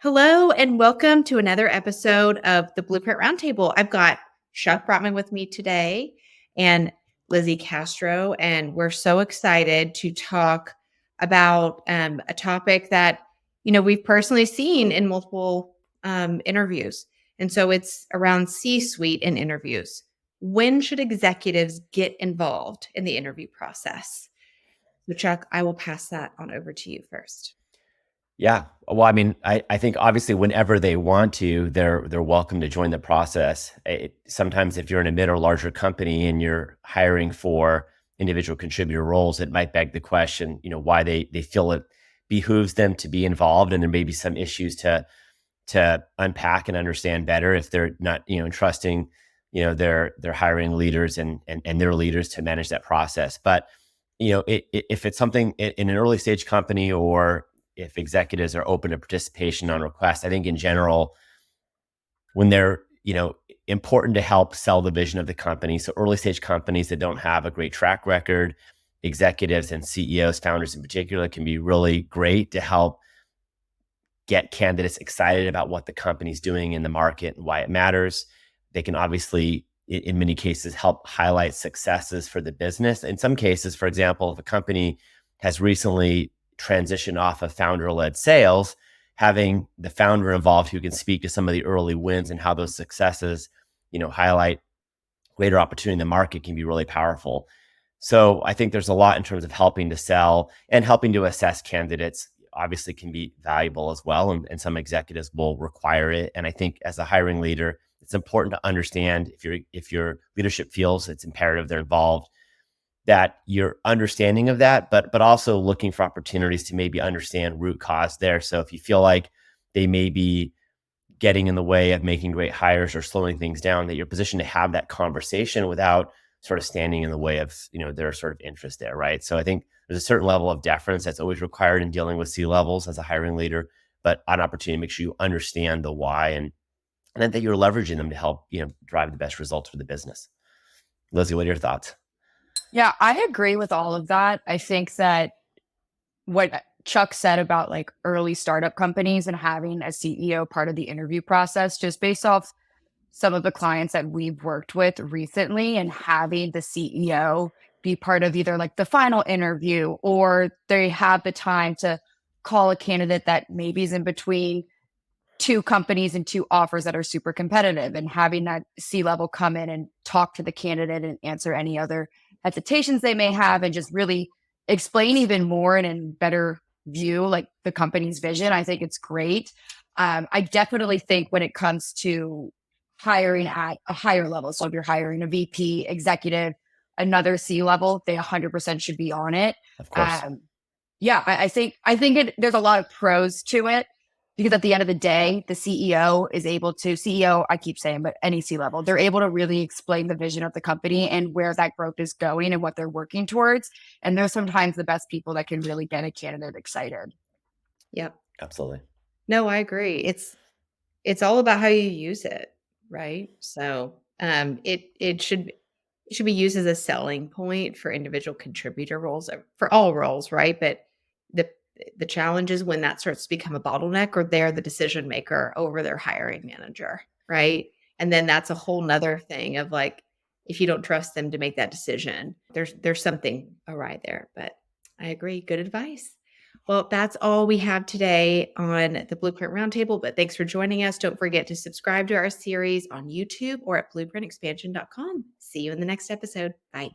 Hello and welcome to another episode of the Blueprint Roundtable. I've got Chuck Brotman with me today and Lizzie Castro, and we're so excited to talk about a topic that we've personally seen in multiple interviews, and so it's around C-suite in interviews. When should executives get involved in the interview process? So, Chuck, I will pass that on over to you first. Yeah. Well, I mean, I think obviously whenever they want to, they're welcome to join the process. Sometimes if you're in a mid or larger company and you're hiring for individual contributor roles, it might beg the question, why they feel it behooves them to be involved, and there may be some issues to unpack and understand better if they're not, entrusting, their hiring leaders and their leaders to manage that process. But if it's something in an early stage company, or if executives are open to participation on request, I think in general, when they're, important to help sell the vision of the company. So early stage companies that don't have a great track record, executives and CEOs, founders in particular, can be really great to help get candidates excited about what the company's doing in the market and why it matters. They can obviously, in many cases, help highlight successes for the business. In some cases, for example, if a company has recently transitioned off of founder-led sales, having the founder involved who can speak to some of the early wins and how those successes, highlight greater opportunity in the market can be really powerful. So I think there's a lot in terms of helping to sell and helping to assess candidates obviously can be valuable as well. And some executives will require it. And I think as a hiring leader, it's important to understand if your leadership feels it's imperative they're involved, that you're understanding of that, but also looking for opportunities to maybe understand root cause there. So if you feel like they may be getting in the way of making great hires or slowing things down, that you're positioned to have that conversation without sort of standing in the way of, their sort of interest there, right? So I think there's a certain level of deference that's always required in dealing with C-levels as a hiring leader, but an opportunity to make sure you understand the why and then that you're leveraging them to help, drive the best results for the business. Lizzie, what are your thoughts? Yeah, I agree with all of that. I think that what Chuck said about like early startup companies and having a CEO part of the interview process, just based off some of the clients that we've worked with recently, and having the CEO be part of either like the final interview, or they have the time to call a candidate that maybe is in between two companies and two offers that are super competitive, and having that C-level come in and talk to the candidate and answer any other hesitations they may have, and just really explain even more and in better view like the company's vision. I think it's great. I definitely think when it comes to hiring at a higher level, so if you're hiring a VP, executive, another C-level, they 100% should be on it. Of course. Yeah, I think there's a lot of pros to it, because at the end of the day, the CEO is able to CEO, I keep saying, but any C-level, they're able to really explain the vision of the company and where that growth is going and what they're working towards. And they're sometimes the best people that can really get a candidate excited. Yep. Absolutely. No, I agree. It's all about how you use it, right? So, it should be used as a selling point for individual contributor roles, for all roles, right? But the the challenge is when that starts to become a bottleneck, or they're the decision maker over their hiring manager, right? And then that's a whole nother thing of like, if you don't trust them to make that decision, there's something awry there. But I agree. Good advice. Well, that's all we have today on the Blueprint Roundtable, but thanks for joining us. Don't forget to subscribe to our series on YouTube or at blueprintexpansion.com. See you in the next episode. Bye.